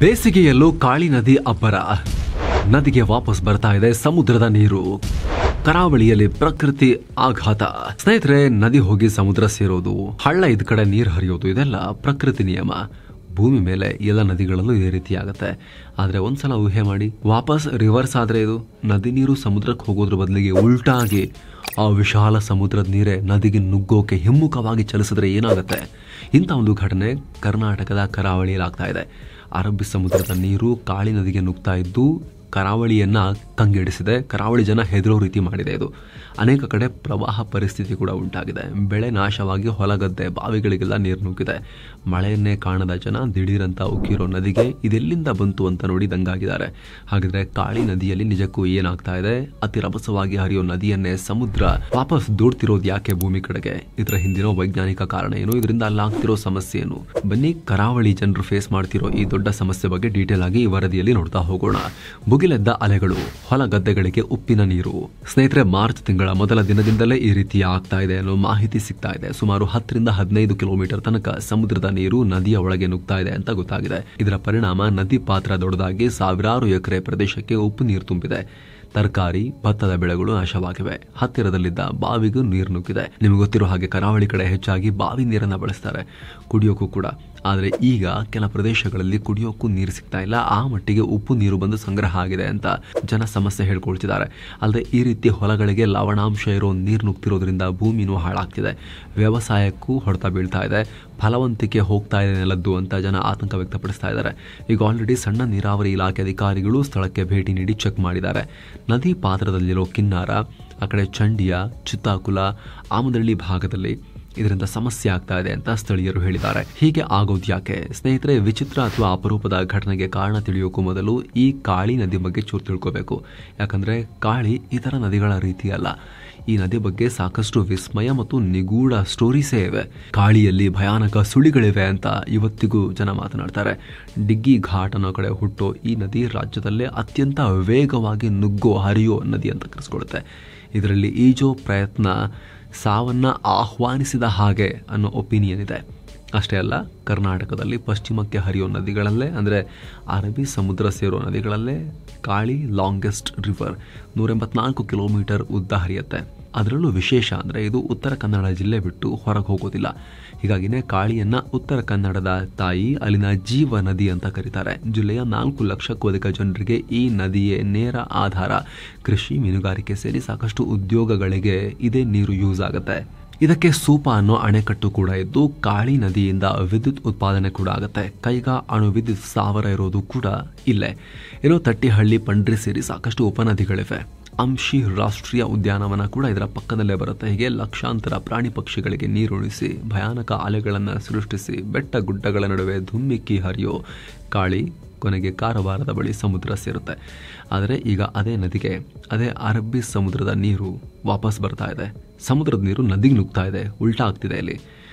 ಬೇಸಿಗೆಯಲ್ಲೂ ಕಾಳಿ ನದಿ ಅಬ್ಬರ. ನದಿಗೆ ವಾಪಸ್ ಬರ್ತಾ ಇದೆ ಸಮುದ್ರದ ನೀರು. ಕರಾವಳಿಯಲ್ಲಿ ಪ್ರಕೃತಿ ಆಘಾತ. ಸ್ನೇಹಿತರೆ, ನದಿ ಹೋಗಿ ಸಮುದ್ರ ಸೇರೋದು, ಹಳ್ಳ ಇದ್ ಕಡೆ ನೀರು ಹರಿಯೋದು, ಇದೆಲ್ಲ ಪ್ರಕೃತಿ ನಿಯಮ. ಭೂಮಿ ಮೇಲೆ ಎಲ್ಲ ನದಿಗಳಲ್ಲೂ ಇದೇ ರೀತಿ ಆಗುತ್ತೆ. ಆದ್ರೆ ಒಂದ್ಸಲ ಊಹೆ ಮಾಡಿ, ವಾಪಸ್ ರಿವರ್ಸ್ ಆದ್ರೆ ಇದು ನದಿ ನೀರು ಸಮುದ್ರಕ್ಕೆ ಹೋಗೋದ್ರ ಬದಲಿಗೆ ಉಲ್ಟಾಗಿ ಆ ವಿಶಾಲ ಸಮುದ್ರದ ನೀರೇ ನದಿಗೆ ನುಗ್ಗೋಕೆ ಹಿಮ್ಮುಖವಾಗಿ ಚಲಿಸಿದ್ರೆ ಏನಾಗುತ್ತೆ? ಇಂಥ ಒಂದು ಘಟನೆ ಕರ್ನಾಟಕದ ಕರಾವಳಿಯಲ್ಲಿ ಆಗ್ತಾ ಇದೆ. ಅರಬ್ಬಿ ಸಮುದ್ರದ ನೀರು ಕಾಳಿ ನದಿಗೆ ನುಗ್ತಾ ಇದ್ದು ಕರಾವಳಿಯನ್ನ ಕಂಗೆಡಿಸಿದೆ. ಕರಾವಳಿ ಜನ ಹೆದರೋ ರೀತಿ ಮಾಡಿದೆ ಇದು. ಅನೇಕ ಕಡೆ ಪ್ರವಾಹ ಪರಿಸ್ಥಿತಿ ಕೂಡ ಉಂಟಾಗಿದೆ. ಬೆಳೆ ನಾಶವಾಗಿ ಹೊಲಗದ್ದೆ ಬಾವಿಗಳಿಗೆಲ್ಲ ನೀರು ನುಗ್ಗಿದೆ. ಮಳೆಯನ್ನೇ ಕಾಣದ ಜನ ದಿಢೀರಂತ ಉಕ್ಕಿರೋ ನದಿಗೆ ಇದೆಲ್ಲಿಂದ ಬಂತು ಅಂತ ನೋಡಿ ದಂಗಾಗಿದ್ದಾರೆ. ಹಾಗಿದ್ರೆ ಕಾಳಿ ನದಿಯಲ್ಲಿ ನಿಜಕ್ಕೂ ಏನಾಗ್ತಾ ಇದೆ? ಅತಿ ರಭಸವಾಗಿ ಹರಿಯೋ ನದಿಯನ್ನೇ ಸಮುದ್ರ ವಾಪಸ್ ದೂಡ್ತಿರೋದು ಯಾಕೆ ಭೂಮಿ ಕಡೆಗೆ? ಇದರ ಹಿಂದಿನ ವೈಜ್ಞಾನಿಕ ಕಾರಣ ಏನು? ಇದರಿಂದ ಅಲ್ಲಾಗ್ತಿರೋ ಸಮಸ್ಯೆ ಏನು? ಬನ್ನಿ, ಕರಾವಳಿ ಜನರು ಫೇಸ್ ಮಾಡ್ತಿರೋ ಈ ದೊಡ್ಡ ಸಮಸ್ಯೆ ಬಗ್ಗೆ ಡೀಟೇಲ್ ಆಗಿ ಈ ವರದಿಯಲ್ಲಿ ನೋಡ್ತಾ ಹೋಗೋಣ. ಭುಗಿಲೆದ್ದ ಅಲೆಗಳು, ಹೊಲ ಗದ್ದೆಗಳಿಗೆ ಉಪ್ಪಿನ ನೀರು. ಸ್ನೇಹಿತರೆ, ಮಾರ್ಚ್ ತಿಂಗಳ ಮೊದಲ ದಿನದಿಂದಲೇ ಈ ರೀತಿ ಆಗ್ತಾ ಇದೆ ಅನ್ನೋ ಮಾಹಿತಿ ಸಿಗ್ತಾ ಇದೆ. ಸುಮಾರು 10 ರಿಂದ 15 ಕಿಲೋಮೀಟರ್ ತನಕ ಸಮುದ್ರದ ನೀರು ನದಿಯ ಒಳಗೆ ನುಗ್ತಾ ಇದೆ ಅಂತ ಗೊತ್ತಾಗಿದೆ. ಇದರ ಪರಿಣಾಮ ನದಿ ಪಾತ್ರ ದೊಡ್ಡದಾಗಿ ಸಾವಿರಾರು ಎಕರೆ ಪ್ರದೇಶಕ್ಕೆ ಉಪ್ಪು ನೀರು ತುಂಬಿದೆ. ತರಕಾರಿ, ಭತ್ತದ ಬೆಳೆಗಳು ನಾಶವಾಗಿವೆ. ಹತ್ತಿರದಲ್ಲಿದ್ದ ಬಾವಿಗೂ ನೀರು ನುಗ್ಗಿದೆ. ನಿಮಗೆ ಗೊತ್ತಿರೋ ಹಾಗೆ ಕರಾವಳಿ ಕಡೆ ಹೆಚ್ಚಾಗಿ ಬಾವಿ ನೀರನ್ನ ಬಳಸ್ತಾರೆ, ಕುಡಿಯೋಕ್ಕೂ ಕೂಡ. ಆದರೆ ಈಗ ಕೆಲ ಪ್ರದೇಶಗಳಲ್ಲಿ ಕುಡಿಯೋಕ್ಕೂ ನೀರು ಸಿಗ್ತಾ ಇಲ್ಲ. ಆ ಮಟ್ಟಿಗೆ ಉಪ್ಪು ನೀರು ಬಂದು ಸಂಗ್ರಹ ಆಗಿದೆ ಅಂತ ಜನ ಸಮಸ್ಯೆ ಹೇಳ್ಕೊಳ್ತಿದ್ದಾರೆ. ಅಲ್ಲದೆ ಈ ರೀತಿ ಹೊಲಗಳಿಗೆ ಲವಣಾಂಶ ಇರೋ ನೀರು ನುಗ್ತಿರೋದ್ರಿಂದ ಭೂಮಿನೂ ಹಾಳಾಗ್ತಿದೆ. ವ್ಯವಸಾಯಕ್ಕೂ ಹೊಡೆತ ಬೀಳ್ತಾ ಇದೆ. ಫಲವಂತಿಕೆ ಹೋಗ್ತಾ ಇದೆ ನೆಲದ್ದು ಅಂತ ಜನ ಆತಂಕ ವ್ಯಕ್ತಪಡಿಸ್ತಾ ಇದ್ದಾರೆ. ಈಗ ಆಲ್ರೆಡಿ ಸಣ್ಣ ನೀರಾವರಿ ಇಲಾಖೆ ಅಧಿಕಾರಿಗಳು ಸ್ಥಳಕ್ಕೆ ಭೇಟಿ ನೀಡಿ ಚೆಕ್ ಮಾಡಿದ್ದಾರೆ. ನದಿ ಪಾತ್ರದಲ್ಲಿರೋ ಕಿನ್ನಾರ, ಆ ಕಡೆ ಚಂಡಿಯ, ಚಿತ್ತಾಕುಲ, ಆಮದಳ್ಳಿ ಭಾಗದಲ್ಲಿ ಇದರಿಂದ ಸಮಸ್ಯೆ ಆಗ್ತಾ ಇದೆ ಅಂತ ಸ್ಥಳೀಯರು ಹೇಳಿದ್ದಾರೆ. ಹೀಗೆ ಆಗೋದು ಯಾಕೆ? ಸ್ನೇಹಿತರೆ, ವಿಚಿತ್ರ ಅಥವಾ ಅಪರೂಪದ ಘಟನೆಗೆ ಕಾರಣ ತಿಳಿಯೋಕ್ಕೂ ಮೊದಲು ಈ ಕಾಳಿ ನದಿ ಬಗ್ಗೆ ಚೂರು ತಿಳ್ಕೋಬೇಕು. ಯಾಕಂದ್ರೆ ಕಾಳಿ ಇತರ ನದಿಗಳ ರೀತಿ ಅಲ್ಲ. ಈ ನದಿ ಬಗ್ಗೆ ಸಾಕಷ್ಟು ವಿಸ್ಮಯ ಮತ್ತು ನಿಗೂಢ ಸ್ಟೋರೀಸೇ ಇವೆ. ಕಾಳಿಯಲ್ಲಿ ಭಯಾನಕ ಸುಳಿಗಳಿವೆ ಅಂತ ಇವತ್ತಿಗೂ ಜನ ಮಾತನಾಡ್ತಾರೆ. ಡಿಗ್ಗಿ ಘಾಟ್ ಅನ್ನೋ ಕಡೆ ಹುಟ್ಟೋ ಈ ನದಿ ರಾಜ್ಯದಲ್ಲೇ ಅತ್ಯಂತ ವೇಗವಾಗಿ ನುಗ್ಗೋ ಹರಿಯೋ ನದಿ ಅಂತ ಕರೆಸ್ಕೊಳ್ಳುತ್ತೆ. ಇದರಲ್ಲಿ ಈಜೋ ಪ್ರಯತ್ನ ಸಾವನ್ನ ಆಹ್ವಾನಿಸಿದ ಹಾಗೆ ಅನ್ನೋ ಒಪಿನಿಯನ್ ಇದೆ. ಅಷ್ಟೇ ಅಲ್ಲ, ಕರ್ನಾಟಕದಲ್ಲಿ ಪಶ್ಚಿಮಕ್ಕೆ ಹರಿಯೋ ನದಿಗಳಲ್ಲೇ, ಅಂದರೆ ಅರಬ್ಬಿ ಸಮುದ್ರ ಸೇರೋ ನದಿಗಳಲ್ಲೇ ಕಾಳಿ ಲಾಂಗೆಸ್ಟ್ ರಿವರ್ 184 ಕಿಲೋಮೀಟರ್ ಉದ್ದ ಹರಿಯುತ್ತೆ. ಅದರಲ್ಲೂ ವಿಶೇಷ ಅಂದರೆ ಇದು ಉತ್ತರ ಕನ್ನಡ ಜಿಲ್ಲೆ ಬಿಟ್ಟು ಹೊರಗೆ ಹೋಗೋದಿಲ್ಲ. ಹೀಗಾಗಿನೇ ಕಾಳಿಯನ್ನ ಉತ್ತರ ಕನ್ನಡದ ತಾಯಿ, ಅಲ್ಲಿನ ಜೀವ ನದಿ ಅಂತ ಕರೀತಾರೆ. ಜಿಲ್ಲೆಯ 4 ಲಕ್ಷಕ್ಕೂ ಅಧಿಕ ಜನರಿಗೆ ಈ ನದಿಯೇ ನೇರ ಆಧಾರ. ಕೃಷಿ, ಮೀನುಗಾರಿಕೆ ಸೇರಿ ಸಾಕಷ್ಟು ಉದ್ಯೋಗಗಳಿಗೆ ಇದೇ ನೀರು ಯೂಸ್ ಆಗುತ್ತೆ. ಇದಕ್ಕೆ ಸೂಪ ಅನ್ನೋ ಅಣೆಕಟ್ಟು ಕೂಡ ಇದ್ದು ಕಾಳಿ ನದಿಯಿಂದ ವಿದ್ಯುತ್ ಉತ್ಪಾದನೆ ಕೂಡ ಆಗುತ್ತೆ. ಕೈಗಾ ಅಣು ವಿದ್ಯುತ್ ಸ್ಥಾವರ ಇರೋದು ಕೂಡ ಇಲ್ಲೇ. ಇರೋ ತಟ್ಟಿಹಳ್ಳಿ, ಪಂಡ್ರಿ ಸೇರಿ ಸಾಕಷ್ಟು ಉಪನದಿಗಳಿವೆ. ಅಂಶಿ ರಾಷ್ಟ್ರೀಯ ಉದ್ಯಾನವನ ಕೂಡ ಇದರ ಪಕ್ಕದಲ್ಲೇ ಬರುತ್ತೆ. ಹೀಗೆ ಲಕ್ಷಾಂತರ ಪ್ರಾಣಿ ಪಕ್ಷಿಗಳಿಗೆ ನೀರುಣಿಸಿ ಭಯಾನಕ ಅಲೆಗಳನ್ನು ಸೃಷ್ಟಿಸಿ ಬೆಟ್ಟ ಗುಡ್ಡಗಳ ನಡುವೆ ಧುಮ್ಮಿಕ್ಕಿ ಹರಿಯೋ ಕಾಳಿ ಕೊನೆಗೆ ಕಾರವಾರದ ಬಳಿ ಸಮುದ್ರ ಸೇರುತ್ತೆ. ಆದರೆ ಈಗ ಅದೇ ನದಿಗೆ, ಅದೇ ಅರಬ್ಬಿ ಸಮುದ್ರದ ನೀರು ವಾಪಸ್ ಬರ್ತಾ ಇದೆ. ಸಮುದ್ರದ ನೀರು ನದಿಗೆ ನುಗ್ತಾ ಇದೆ, ಉಲ್ಟಾ ಆಗ್ತಿದೆ. ಇಲ್ಲಿ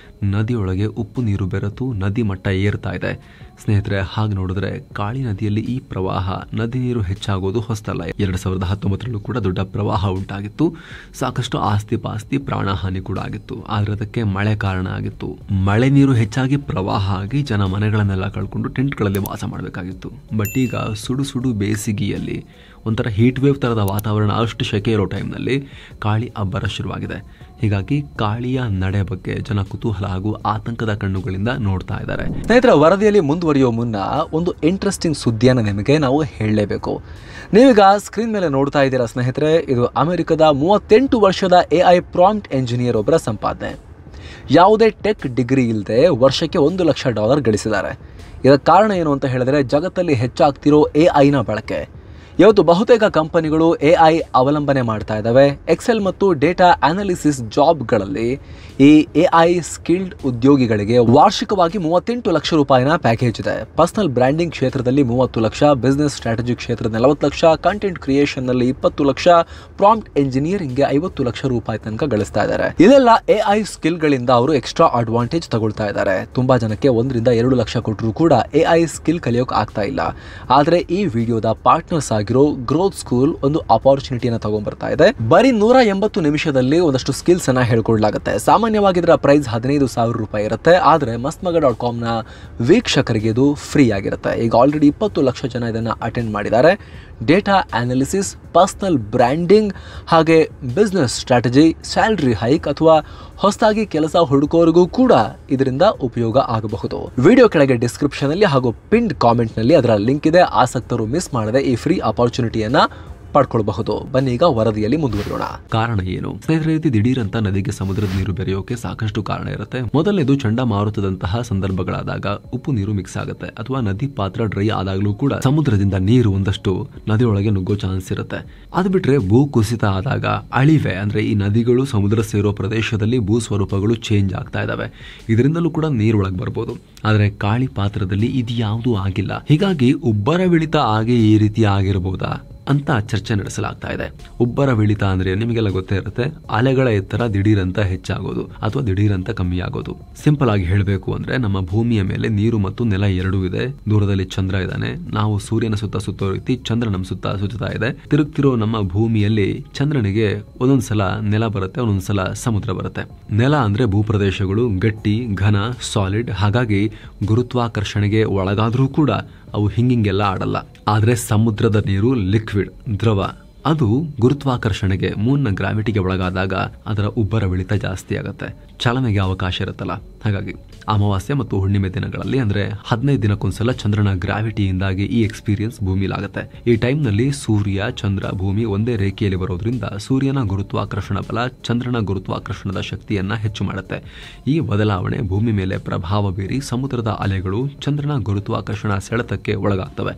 ನದಿಯೊಳಗೆ ಉಪ್ಪು ನೀರು ಬೆರೆತು ನದಿ ಮಟ್ಟ ಏರ್ತಾ ಇದೆ. ಸ್ನೇಹಿತರೆ, ಹಾಗೆ ನೋಡಿದ್ರೆ ಕಾಳಿ ನದಿಯಲ್ಲಿ ಈ ಪ್ರವಾಹ, ನದಿ ನೀರು ಹೆಚ್ಚಾಗೋದು ಹೊಸತಲ್ಲ. 2019ರಲ್ಲೂ ಕೂಡ ದೊಡ್ಡ ಪ್ರವಾಹ ಉಂಟಾಗಿತ್ತು. ಸಾಕಷ್ಟು ಆಸ್ತಿ ಪಾಸ್ತಿ, ಪ್ರಾಣಹಾನಿ ಕೂಡ ಆಗಿತ್ತು. ಆದ್ರೆ ಅದಕ್ಕೆ ಮಳೆ ಕಾರಣ ಆಗಿತ್ತು. ಮಳೆ ನೀರು ಹೆಚ್ಚಾಗಿ ಪ್ರವಾಹ ಆಗಿ ಜನ ಮನೆಗಳನ್ನೆಲ್ಲ ಕಳ್ಕೊಂಡು ಟೆಂಟ್ಗಳಲ್ಲಿ ವಾಸ ಮಾಡಬೇಕಾಗಿತ್ತು. ಬಟ್ ಈಗ ಸುಡು ಸುಡು ಬೇಸಿಗೆಯಲ್ಲಿ ಒಂಥರ ಹೀಟ್ ವೇವ್ ತರದ ವಾತಾವರಣ, ಅಷ್ಟು ಶೆಕೆ ಇರೋ ಟೈಮ್ನಲ್ಲಿ ಕಾಳಿ ಅಬ್ಬರ ಶುರುವಾಗಿದೆ. ಹೀಗಾಗಿ ಕಾಳಿಯ ನಡೆ ಬಗ್ಗೆ ಜನ ಕುತೂಹಲ ಹಾಗೂ ಆತಂಕದ ಕಣ್ಣುಗಳಿಂದ ನೋಡ್ತಾ ಇದ್ದಾರೆ. ಸ್ನೇಹಿತರ, ವರದಿಯಲ್ಲಿ ಮುಂದುವರಿಯೋ ಮುನ್ನ ಒಂದು ಇಂಟ್ರೆಸ್ಟಿಂಗ್ ಸುದ್ದಿಯನ್ನು ನಿಮಗೆ ನಾವು ಹೇಳಲೇಬೇಕು. ನೀವೀಗ ಸ್ಕ್ರೀನ್ ಮೇಲೆ ನೋಡ್ತಾ ಇದ್ದೀರಾ ಸ್ನೇಹಿತರೆ, ಇದು ಅಮೆರಿಕದ 38 ವರ್ಷದ AI ಪ್ರಾಂಪ್ಟ್ ಎಂಜಿನಿಯರ್ ಒಬ್ಬರ ಸಂಪಾದನೆ. ಯಾವುದೇ ಟೆಕ್ ಡಿಗ್ರಿ ಇಲ್ಲದೆ ವರ್ಷಕ್ಕೆ $1 ಲಕ್ಷ ಗಳಿಸಿದ್ದಾರೆ. ಇದಕ್ಕೆ ಕಾರಣ ಏನು ಅಂತ ಹೇಳಿದ್ರೆ, ಜಗತ್ತಲ್ಲಿ ಹೆಚ್ಚಾಗ್ತಿರೋ AI ನ ಬಳಕೆ. ಇವತ್ತು ಬಹುತೇಕ ಕಂಪನಿಗಳು AI ಅವಲಂಬನೆ ಮಾಡ್ತಾ ಇದ್ದಾವೆ. ಎಕ್ಸೆಲ್ ಮತ್ತು ಡೇಟಾ ಅನಾಲಿಸಿಸ್ ಜಾಬ್ಗಳಲ್ಲಿ ಈ AI ಸ್ಕಿಲ್ಡ್ ಉದ್ಯೋಗಿಗಳಿಗೆ ವಾರ್ಷಿಕವಾಗಿ $38 ಲಕ್ಷ ಪ್ಯಾಕೇಜ್ ಇದೆ. ಪರ್ಸನಲ್ ಬ್ರ್ಯಾಂಡಿಂಗ್ ಕ್ಷೇತ್ರದಲ್ಲಿ $30 ಲಕ್ಷ, ಬಿಸ್ನೆಸ್ ಸ್ಟ್ರಾಟಜಿ ಕ್ಷೇತ್ರದಲ್ಲಿ $40 ಲಕ್ಷ, ಕಂಟೆಂಟ್ ಕ್ರಿಯೇಷನ್ ನಲ್ಲಿ $20 ಲಕ್ಷ, ಪ್ರಾಂಪ್ಟ್ ಎಂಜಿನಿಯರಿಂಗ್ಗೆ $50 ಲಕ್ಷ ತನಕ ಗಳಿಸ್ತಾ ಇದ್ದಾರೆ. ಇದೆಲ್ಲ AI ಸ್ಕಿಲ್ ಗಳಿಂದ ಅವರು ಎಕ್ಸ್ಟ್ರಾ ಅಡ್ವಾಂಟೇಜ್ ತಗೊಳ್ತಾ ಇದ್ದಾರೆ. ತುಂಬಾ ಜನಕ್ಕೆ 1 ರಿಂದ 2 ಲಕ್ಷ ಕೊಟ್ಟರು ಕೂಡ AI ಸ್ಕಿಲ್ ಕಲಿಯೋಕೆ ಆಗ್ತಾ ಇಲ್ಲ. ಆದ್ರೆ ಈ ವಿಡಿಯೋದ ಪಾರ್ಟ್ನರ್ಸ್ ಆಗಿ ಆಗಿರೋ ಗ್ರೋತ್ ಸ್ಕೂಲ್ ಒಂದು ಅಪಾರ್ಚುನಿಟಿಯನ್ನ ತಗೊಂಡ್ಬರ್ತಾ ಇದೆ. ಬರೀ 180 ನಿಮಿಷದಲ್ಲಿ ಒಂದಷ್ಟು ಸ್ಕಿಲ್ಸ್ ಅನ್ನ ಹೇಳ್ಕೊಡ್ಲಾಗುತ್ತೆ. ಸಾಮಾನ್ಯವಾಗಿ ಇದರ ಪ್ರೈಸ್ 15,000 ರೂಪಾಯಿ ಇರುತ್ತೆ. ಆದ್ರೆ mastmag.com ನ ವೀಕ್ಷಕರಿಗೆ ಇದು ಫ್ರೀ ಆಗಿರುತ್ತೆ. ಈಗ ಆಲ್ರೆಡಿ 20 ಲಕ್ಷ ಜನ ಇದನ್ನ ಅಟೆಂಡ್ ಮಾಡಿದ್ದಾರೆ. ಡೇಟಾ ಅನಾಲಿಸಿಸ್, ಪರ್ಸನಲ್ ಬ್ರ್ಯಾಂಡಿಂಗ್, ಹಾಗೆ ಬಿಸ್ನೆಸ್ ಸ್ಟ್ರಾಟಜಿ, ಸ್ಯಾಲರಿ ಹೈಕ್ ಅಥವಾ ಹೊಸದಾಗಿ ಕೆಲಸ ಹುಡುಕೋರಿಗೂ ಕೂಡ ಇದರಿಂದ ಉಪಯೋಗ ಆಗಬಹುದು. ವಿಡಿಯೋ ಕೆಳಗೆ ಡಿಸ್ಕ್ರಿಪ್ಷನ್ ಅಲ್ಲಿ ಹಾಗೂ ಪಿನ್ಡ್ ಕಾಮೆಂಟ್ ನಲ್ಲಿ ಅದರ ಲಿಂಕ್ ಇದೆ. ಆಸಕ್ತರು ಮಿಸ್ ಮಾಡದೆ ಈ ಫ್ರೀ ಅಪಾರ್ಚುನಿಟಿಯನ್ನ ಪಡ್ಕೊಳ್ಬಹುದು. ಬನ್ನಿ ಈಗ ವರದಿಯಲ್ಲಿ ಮುಂದುವರಿಯೋಣ. ಕಾರಣ ಏನು ಸ್ನೇಹಿತರೆ? ರೀತಿ ದಿಢೀರಂತ ನದಿಗೆ ಸಮುದ್ರದ ನೀರು ಬೆರೆಯೋಕೆ ಸಾಕಷ್ಟು ಕಾರಣ ಇರುತ್ತೆ. ಮೊದಲನೇದು ಚಂಡಮಾರುತದಂತಹ ಸಂದರ್ಭಗಳಾದಾಗ ಉಪ್ಪು ನೀರು ಮಿಕ್ಸ್ ಆಗುತ್ತೆ ಅಥವಾ ನದಿ ಪಾತ್ರ ಡ್ರೈ ಆದಾಗಲೂ ಕೂಡ ಸಮುದ್ರದಿಂದ ನೀರು ಒಂದಷ್ಟು ನದಿಯೊಳಗೆ ನುಗ್ಗೋ ಚಾನ್ಸ್ ಇರುತ್ತೆ. ಅದು ಬಿಟ್ರೆ ಭೂ ಕುಸಿತ ಆದಾಗ ಅಳಿವೆ ಅಂದ್ರೆ ಈ ನದಿಗಳು ಸಮುದ್ರ ಸೇರೋ ಪ್ರದೇಶದಲ್ಲಿ ಭೂ ಸ್ವರೂಪಗಳು ಚೇಂಜ್ ಆಗ್ತಾ ಇದಾವೆ. ಇದರಿಂದಲೂ ಕೂಡ ನೀರೊಳಗೆ ಬರ್ಬೋದು. ಆದ್ರೆ ಕಾಳಿ ಪಾತ್ರದಲ್ಲಿ ಇದು ಯಾವುದೂ ಆಗಿಲ್ಲ. ಹೀಗಾಗಿ ಉಬ್ಬರವಿಳಿತ ಆಗಿ ಈ ರೀತಿ ಆಗಿರಬಹುದಾ ಅಂತ ಚರ್ಚೆ ನಡೆಸಲಾಗ್ತಾ ಇದೆ. ಉಬ್ಬರವಿಳಿತ ಅಂದ್ರೆ ನಿಮಗೆಲ್ಲ ಗೊತ್ತೇ ಇರುತ್ತೆ, ಅಲೆಗಳ ಎತ್ತರ ದಿಢೀರಂತ ಹೆಚ್ಚಾಗೋದು ಅಥವಾ ದಿಢೀರಂತ ಕಮ್ಮಿ ಆಗೋದು. ಸಿಂಪಲ್ ಆಗಿ ಹೇಳಬೇಕು ಅಂದ್ರೆ ನಮ್ಮ ಭೂಮಿಯ ಮೇಲೆ ನೀರು ಮತ್ತು ನೆಲ ಎರಡೂ ಇದೆ. ದೂರದಲ್ಲಿ ಚಂದ್ರ ಇದ್ದಾನೆ. ನಾವು ಸೂರ್ಯನ ಸುತ್ತ ಸುತ್ತೋ ರೀತಿ ಚಂದ್ರ ನಮ್ಮ ಸುತ್ತ ಸುತ್ತಾ ಇದೆ. ತಿರುಗ್ತಿರೋ ನಮ್ಮ ಭೂಮಿಯಲ್ಲಿ ಚಂದ್ರನಿಗೆ ಒಂದೊಂದ್ಸಲ ನೆಲ ಬರುತ್ತೆ, ಒಂದೊಂದ್ಸಲ ಸಮುದ್ರ ಬರುತ್ತೆ. ನೆಲ ಅಂದ್ರೆ ಭೂಪ್ರದೇಶಗಳು ಗಟ್ಟಿ, ಘನ, ಸಾಲಿಡ್. ಹಾಗಾಗಿ ಗುರುತ್ವಾಕರ್ಷಣೆಗೆ ಒಳಗಾದ್ರೂ ಕೂಡ ಅವು ಹಿಂಗೆಲ್ಲ ಆಡಲ್ಲ. ಆದ್ರೆ ಸಮುದ್ರದ ನೀರು ಲಿಕ್ವಿಡ್, ದ್ರವ. ಅದು ಗುರುತ್ವಾಕರ್ಷಣೆಗೆ, ಮೂನ್ನ ಗ್ರಾವಿಟಿಗೆ ಒಳಗಾದಾಗ ಅದರ ಉಬ್ಬರವಿಳಿತ ಜಾಸ್ತಿ ಆಗುತ್ತೆ, ಚಲನೆಗೆ ಅವಕಾಶ ಇರುತ್ತಲ್ಲ. ಹಾಗಾಗಿ ಅಮಾವಾಸ್ಯೆ ಮತ್ತು ಹುಣ್ಣಿಮೆ ದಿನಗಳಲ್ಲಿ ಅಂದ್ರೆ 15 ದಿನಕ್ಕೊಂದ್ಸಲ ಚಂದ್ರನ ಗ್ರಾವಿಟಿಯಿಂದಾಗಿ ಈ ಎಕ್ಸ್ಪೀರಿಯನ್ಸ್ ಭೂಮಿಲಾಗುತ್ತೆ. ಈ ಟೈಮ್ ನಲ್ಲಿ ಸೂರ್ಯ, ಚಂದ್ರ, ಭೂಮಿ ಒಂದೇ ರೇಖೆಯಲ್ಲಿ ಬರೋದ್ರಿಂದ ಸೂರ್ಯನ ಗುರುತ್ವಾಕರ್ಷಣ ಬಲ ಚಂದ್ರನ ಗುರುತ್ವಾಕರ್ಷಣದ ಶಕ್ತಿಯನ್ನ ಹೆಚ್ಚು ಮಾಡುತ್ತೆ. ಈ ಬದಲಾವಣೆ ಭೂಮಿ ಮೇಲೆ ಪ್ರಭಾವ ಬೀರಿ ಸಮುದ್ರದ ಅಲೆಗಳು ಚಂದ್ರನ ಗುರುತ್ವಾಕರ್ಷಣ ಸೆಳೆತಕ್ಕೆ ಒಳಗಾಗ್ತವೆ.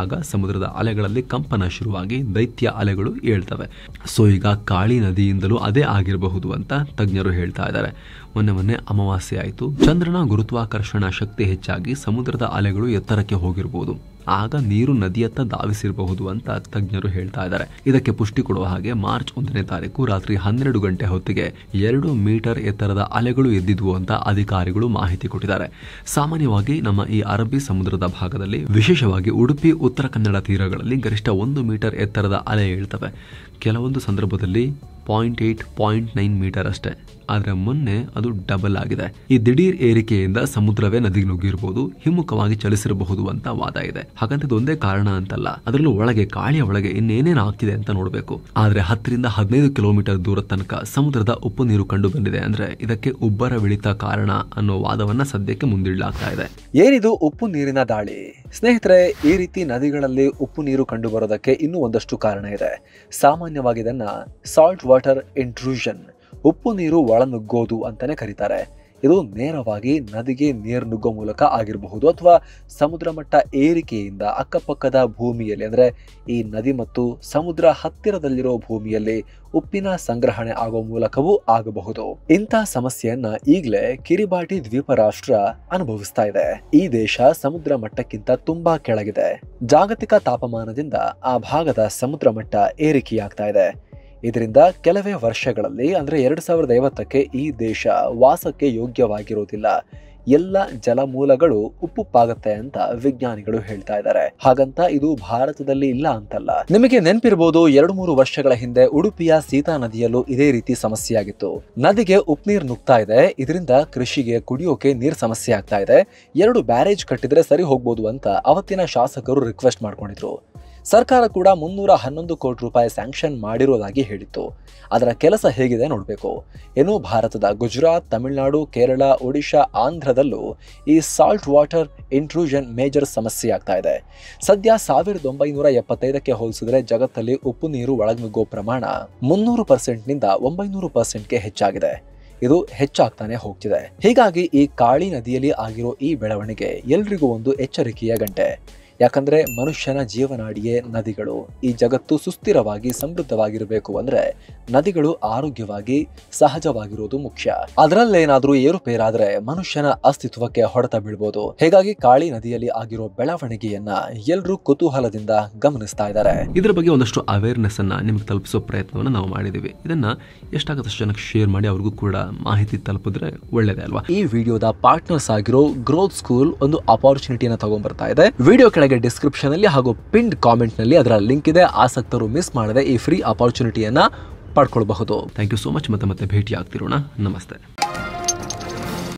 ಆಗ ಸಮುದ್ರದ ಅಲೆಗಳಲ್ಲಿ ಕಂಪನ ಶುರುವಾಗಿ ದೈತ್ಯ ಅಲೆಗಳು ಏಳ್ತವೆ. ಸೊ ಈಗ ಕಾಳಿ ನದಿಯಿಂದಲೂ ಅದೇ ಆಗಿರಬಹುದು ಅಂತ ತಜ್ಞರು ಹೇಳ್ತಾ ಇದ್ದಾರೆ. ಮೊನ್ನೆ ಅಮಾವಾಸ್ಯೆ ಆಯಿತು. ಚಂದ್ರನ ಗುರುತ್ವಾಕರ್ಷಣ ಶಕ್ತಿ ಹೆಚ್ಚಾಗಿ ಸಮುದ್ರದ ಅಲೆಗಳು ಎತ್ತರಕ್ಕೆ ಹೋಗಿರಬಹುದು. ಆಗ ನೀರು ನದಿಯತ್ತ ಧಾವಿಸಿರಬಹುದು ಅಂತ ತಜ್ಞರು ಹೇಳ್ತಾ ಇದ್ದಾರೆ. ಇದಕ್ಕೆ ಪುಷ್ಟಿ ಕೊಡುವ ಹಾಗೆ ಮಾರ್ಚ್ 1ನೇ ತಾರೀಕು ರಾತ್ರಿ 12 ಗಂಟೆ ಹೊತ್ತಿಗೆ 2 ಮೀಟರ್ ಎತ್ತರದ ಅಲೆಗಳು ಎದ್ದಿದ್ವು ಅಂತ ಅಧಿಕಾರಿಗಳು ಮಾಹಿತಿ ಕೊಟ್ಟಿದ್ದಾರೆ. ಸಾಮಾನ್ಯವಾಗಿ ನಮ್ಮ ಈ ಅರಬ್ಬಿ ಸಮುದ್ರದ ಭಾಗದಲ್ಲಿ, ವಿಶೇಷವಾಗಿ ಉಡುಪಿ, ಉತ್ತರ ಕನ್ನಡ ತೀರಗಳಲ್ಲಿ ಗರಿಷ್ಠ 1 ಮೀಟರ್ ಎತ್ತರದ ಅಲೆ ಏಳ್ತವೆ. ಕೆಲವೊಂದು ಸಂದರ್ಭದಲ್ಲಿ 0.8, 0.9 ಮೀಟರ್ ಅಷ್ಟೇ. ಆದ್ರೆ ಮೊನ್ನೆ ಅದು ಡಬಲ್ ಆಗಿದೆ. ಈ ದಿಢೀರ್ ಏರಿಕೆಯಿಂದ ಸಮುದ್ರವೇ ನದಿಗೆ ನುಗ್ಗಿರಬಹುದು, ಹಿಮ್ಮುಖವಾಗಿ ಚಲಿಸಿರಬಹುದು ಅಂತ ವಾದ ಇದೆ. ಹಾಗಂತ ಇದೊಂದೇ ಕಾರಣ ಅಂತಲ್ಲ. ಅದರಲ್ಲೂ ಒಳಗೆ, ಕಾಳಿಯ ಒಳಗೆ ಇನ್ನೇನೇನ್ ಆಗ್ತಿದೆ ಅಂತ ನೋಡ್ಬೇಕು. ಆದ್ರೆ 10 ರಿಂದ 15 ಕಿಲೋಮೀಟರ್ ದೂರ ತನಕ ಸಮುದ್ರದ ಉಪ್ಪು ನೀರು ಕಂಡು ಬಂದಿದೆ ಅಂದ್ರೆ ಇದಕ್ಕೆ ಉಬ್ಬರವಿಳಿತ ಕಾರಣ ಅನ್ನೋ ವಾದವನ್ನ ಸದ್ಯಕ್ಕೆ ಮುಂದಿಡಲಾಗ್ತಾ ಇದೆ. ಏನಿದು ಉಪ್ಪು ನೀರಿನ ದಾಳಿ? ಸ್ನೇಹಿತರೆ, ಈ ರೀತಿ ನದಿಗಳಲ್ಲಿ ಉಪ್ಪು ನೀರು ಕಂಡು ಬರೋದಕ್ಕೆ ಇನ್ನೂ ಒಂದಷ್ಟು ಕಾರಣ ಇದೆ. ಸಾಮಾನ್ಯವಾಗಿ ಇದನ್ನ ಸಾಲ್ಟ್ ವಾಟರ್ ಇಂಟ್ರೂಷನ್, ಉಪ್ಪು ನೀರು ಒಳನುಗ್ಗೋದು ಅಂತಾನೆ ಕರೀತಾರೆ. ಇದು ನೇರವಾಗಿ ನದಿಗೆ ನೀರು ನುಗ್ಗೋ ಮೂಲಕ ಆಗಿರಬಹುದು ಅಥವಾ ಸಮುದ್ರ ಮಟ್ಟ ಏರಿಕೆಯಿಂದ ಅಕ್ಕಪಕ್ಕದ ಭೂಮಿಯಲ್ಲಿ ಅಂದ್ರೆ ಈ ನದಿ ಮತ್ತು ಸಮುದ್ರ ಹತ್ತಿರದಲ್ಲಿರೋ ಭೂಮಿಯಲ್ಲಿ ಉಪ್ಪಿನ ಸಂಗ್ರಹಣೆ ಆಗೋ ಮೂಲಕವೂ ಆಗಬಹುದು. ಇಂಥ ಸಮಸ್ಯೆಯನ್ನ ಈಗಲೇ ಕಿರಿಬಾಟಿ ದ್ವೀಪ ರಾಷ್ಟ್ರ ಅನುಭವಿಸ್ತಾ ಇದೆ. ಈ ದೇಶ ಸಮುದ್ರ ಮಟ್ಟಕ್ಕಿಂತ ತುಂಬಾ ಕೆಳಗಿದೆ. ಜಾಗತಿಕ ತಾಪಮಾನದಿಂದ ಆ ಭಾಗದ ಸಮುದ್ರ ಮಟ್ಟ ಏರಿಕೆಯಾಗ್ತಾ ಇದೆ. ಇದರಿಂದ ಕೆಲವೇ ವರ್ಷಗಳಲ್ಲಿ ಅಂದ್ರೆ 2050ಕ್ಕೆ ಈ ದೇಶ ವಾಸಕ್ಕೆ ಯೋಗ್ಯವಾಗಿರೋದಿಲ್ಲ. ಎಲ್ಲ ಜಲಮೂಲಗಳು ಉಪ್ಪುಪ್ಪಾಗತ್ತೆ ಅಂತ ವಿಜ್ಞಾನಿಗಳು ಹೇಳ್ತಾ ಇದ್ದಾರೆ. ಹಾಗಂತ ಇದು ಭಾರತದಲ್ಲಿ ಇಲ್ಲ ಅಂತಲ್ಲ. ನಿಮಗೆ ನೆನಪಿರಬಹುದು, 2-3 ವರ್ಷಗಳ ಹಿಂದೆ ಉಡುಪಿಯ ಸೀತಾ ನದಿಯಲ್ಲೂ ಇದೇ ರೀತಿ ಸಮಸ್ಯೆ ಆಗಿತ್ತು. ನದಿಗೆ ಉಪ್ಪು ನೀರು ನುಗ್ತಾ ಇದೆ. ಇದರಿಂದ ಕೃಷಿಗೆ, ಕುಡಿಯೋಕೆ ನೀರ್ ಸಮಸ್ಯೆ ಆಗ್ತಾ ಇದೆ. 2 ಬ್ಯಾರೇಜ್ ಕಟ್ಟಿದ್ರೆ ಸರಿ ಹೋಗ್ಬೋದು ಅಂತ ಅವತ್ತಿನ ಶಾಸಕರು ರಿಕ್ವೆಸ್ಟ್ ಮಾಡ್ಕೊಂಡಿದ್ರು. ಸರ್ಕಾರ ಕೂಡ 311 ಕೋಟಿ ರೂಪಾಯಿ ಸ್ಯಾಂಕ್ಷನ್ ಮಾಡಿರೋದಾಗಿ ಹೇಳಿತ್ತು. ಅದರ ಕೆಲಸ ಹೇಗಿದೆ ನೋಡಬೇಕು. ಇನ್ನು ಭಾರತದ ಗುಜರಾತ್, ತಮಿಳುನಾಡು, ಕೇರಳ, ಒಡಿಶಾ, ಆಂಧ್ರದಲ್ಲೂ ಈ ಸಾಲ್ಟ್ ವಾಟರ್ ಇಂಟ್ರೂಷನ್ ಮೇಜರ್ ಸಮಸ್ಯೆ ಆಗ್ತಾ ಇದೆ. ಸದ್ಯ 1975ಕ್ಕೆ ಹೋಲಿಸಿದ್ರೆ ಜಗತ್ತಲ್ಲಿ ಉಪ್ಪು ನೀರು ಒಳನುಗ್ಗೋ ಪ್ರಮಾಣ 300%ನಿಂದ 900%ಗೆ ಹೆಚ್ಚಾಗಿದೆ. ಇದು ಹೆಚ್ಚಾಗ್ತಾನೆ ಹೋಗ್ತಿದೆ. ಹೀಗಾಗಿ ಈ ಕಾಳಿ ನದಿಯಲ್ಲಿ ಆಗಿರೋ ಈ ಬೆಳವಣಿಗೆ ಎಲ್ರಿಗೂ ಒಂದು ಎಚ್ಚರಿಕೆಯ ಗಂಟೆ. ಯಾಕಂದ್ರೆ ಮನುಷ್ಯನ ಜೀವನಾಡಿಯೇ ನದಿಗಳು. ಈ ಜಗತ್ತು ಸುಸ್ಥಿರವಾಗಿ ಸಮೃದ್ಧವಾಗಿರಬೇಕು ಅಂದ್ರೆ ನದಿಗಳು ಆರೋಗ್ಯವಾಗಿ ಸಹಜವಾಗಿರೋದು ಮುಖ್ಯ. ಅದರಲ್ಲೇನಾದ್ರೂ ಏರುಪೇರಾದ್ರೆ ಮನುಷ್ಯನ ಅಸ್ತಿತ್ವಕ್ಕೆ ಹೊಡೆತ ಬೀಳ್ಬೋದು. ಹೀಗಾಗಿ ಕಾಳಿ ನದಿಯಲ್ಲಿ ಆಗಿರೋ ಬೆಳವಣಿಗೆಯನ್ನ ಎಲ್ಲರೂ ಕುತೂಹಲದಿಂದ ಗಮನಿಸ್ತಾ ಇದ್ದಾರೆ. ಇದರ ಬಗ್ಗೆ ಒಂದಷ್ಟು ಅವೇರ್ನೆಸ್ ಅನ್ನ ನಿಮ್ಗೆ ತಲುಪಿಸೋ ಪ್ರಯತ್ನವನ್ನ ನಾವು ಮಾಡಿದೀವಿ. ಇದನ್ನ ಎಷ್ಟಾಗತ್ತಷ್ಟು ಜನಕ್ಕೆ ಶೇರ್ ಮಾಡಿ ಅವ್ರಿಗೂ ಕೂಡ ಮಾಹಿತಿ ತಲುಪಿದ್ರೆ ಒಳ್ಳೇದೇ ಅಲ್ವಾ. ಈ ವಿಡಿಯೋದ ಪಾರ್ಟ್ನರ್ಸ್ ಆಗಿರೋ ಗ್ರೋತ್ ಸ್ಕೂಲ್ ಒಂದು ಅಪಾರ್ಚುನಿಟಿಯನ್ನ ತಗೊಂಡ್ಬರ್ತಾ ಇದೆ. ವಿಡಿಯೋ ಕೆಳಗೆ ಡಿಸ್ಕ್ರಿಪ್ಷನಲ್ಲಿ ಹಾಗೂ ಪಿನ್ಡ್ ಕಾಮೆಂಟ್ನಲ್ಲಿ ಅದರ ಲಿಂಕ್ ಇದೆ. ಆಸಕ್ತರು ಮಿಸ್ ಮಾಡದೆ ಈ ಫ್ರೀ ಅಪಾರ್ಚುನಿಟಿಯನ್ನು ಪಡ್ಕೊಳ್ಬಹುದು. Thank you so much. ಮತ್ತೆ ಭೇಟಿ ಆಗ್ತಿರೋಣ. ನಮಸ್ತೆ.